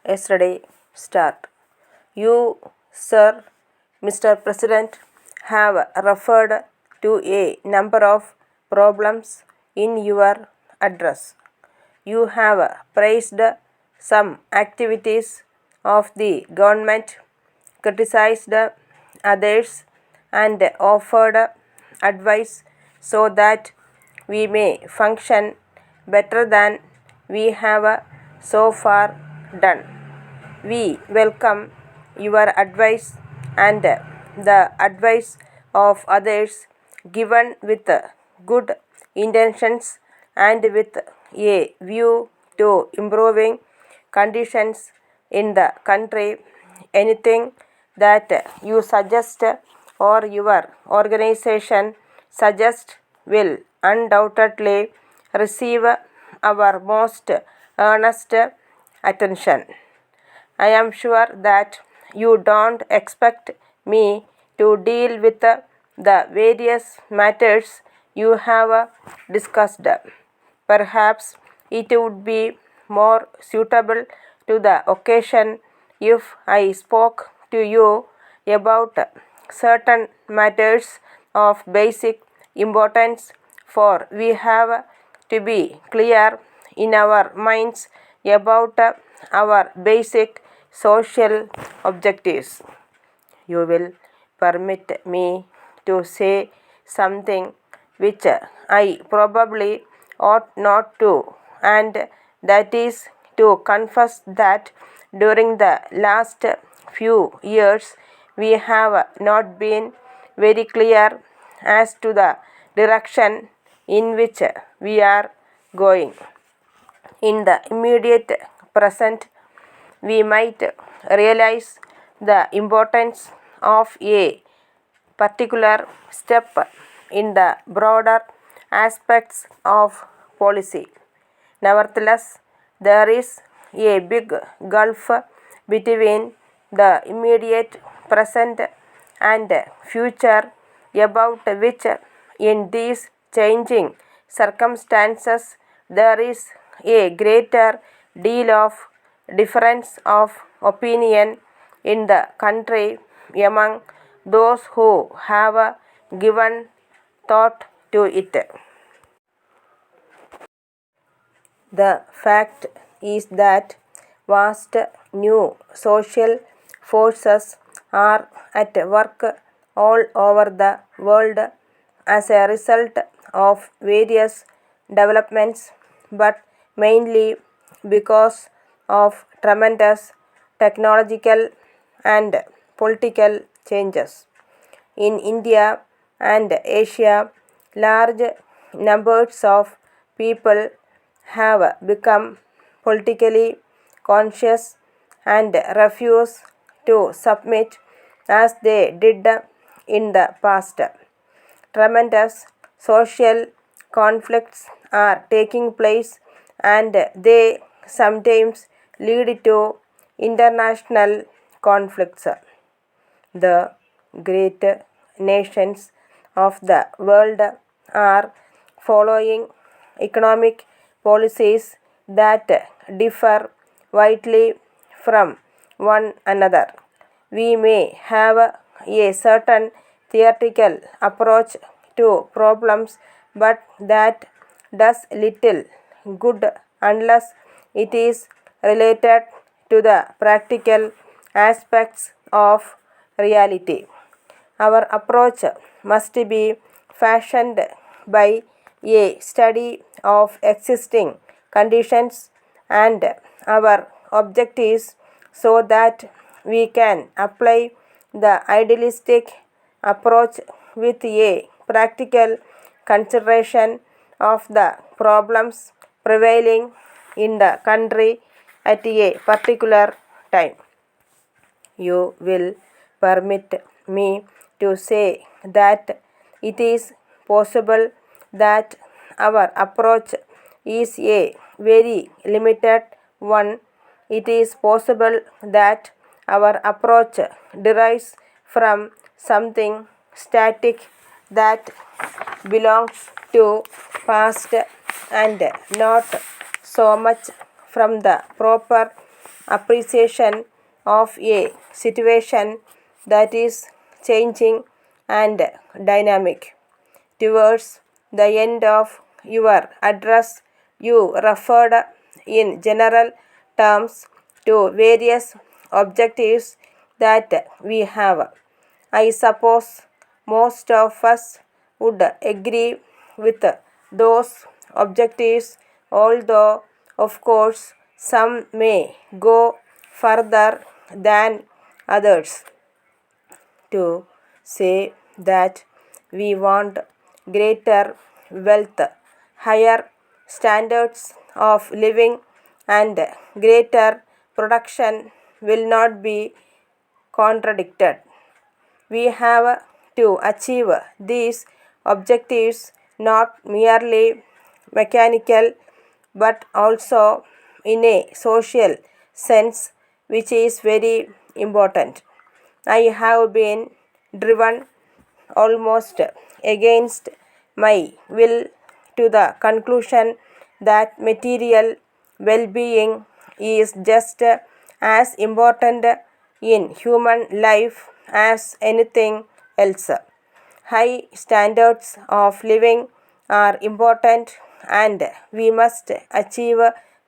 Yesterday start. You, sir, Mr. President, have referred to a number of problems in your address. You have praised some activities of the government, criticized others, and offered advice so that we may function better than we have so far done. We welcome your advice and the advice of others given with good intentions and with a view to improving conditions in the country. Anything that you suggest or your organization suggests will undoubtedly receive our most earnest attention. I am sure that you don't expect me to deal with the various matters you have discussed. Perhaps it would be more suitable to the occasion if I spoke to you about certain matters of basic importance, for we have to be clear in our minds about our basic social objectives. You will permit me to say something which I probably ought not to, and that is to confess that during the last few years we have not been very clear as to the direction in which we are going. In the immediate present, we might realize the importance of a particular step in the broader aspects of policy. Nevertheless, there is a big gulf between the immediate present and future, about which, in these changing circumstances, there is a greater deal of difference of opinion in the country among those who have given thought to it. The fact is that vast new social forces are at work all over the world as a result of various developments, but mainly because of tremendous technological and political changes. In India and Asia, large numbers of people have become politically conscious and refuse to submit as they did in the past. Tremendous social conflicts are taking place, and they sometimes lead to international conflicts. The great nations of the world are following economic policies that differ widely from one another. We may have a certain theoretical approach to problems, but that does little good unless it is related to the practical aspects of reality. Our approach must be fashioned by a study of existing conditions and our objectives, so that we can apply the idealistic approach with a practical consideration of the problems prevailing in the country at a particular time. You will permit me to say that it is possible that our approach is a very limited one. It is possible that our approach derives from something static that belongs to past, and not so much from the proper appreciation of a situation that is changing and dynamic. Towards the end of your address, you referred in general terms to various objectives that we have. I suppose most of us would agree with those objectives, although, of course, some may go further than others to say that we want greater wealth, higher standards of living, and greater production will not be contradicted. We have to achieve these objectives not merely mechanical but also in a social sense, which is very important. I have been driven almost against my will to the conclusion that material well being is just as important in human life as anything else. High standards of living are important and we must achieve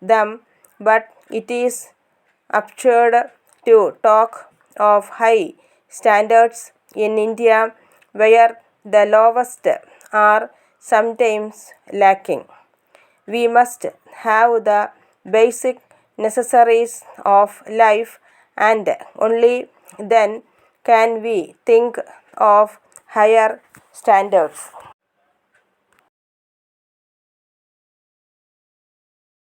them, but it is absurd to talk of high standards in India where the lowest are sometimes lacking. We must have the basic necessaries of life, and only then can we think of higher standards.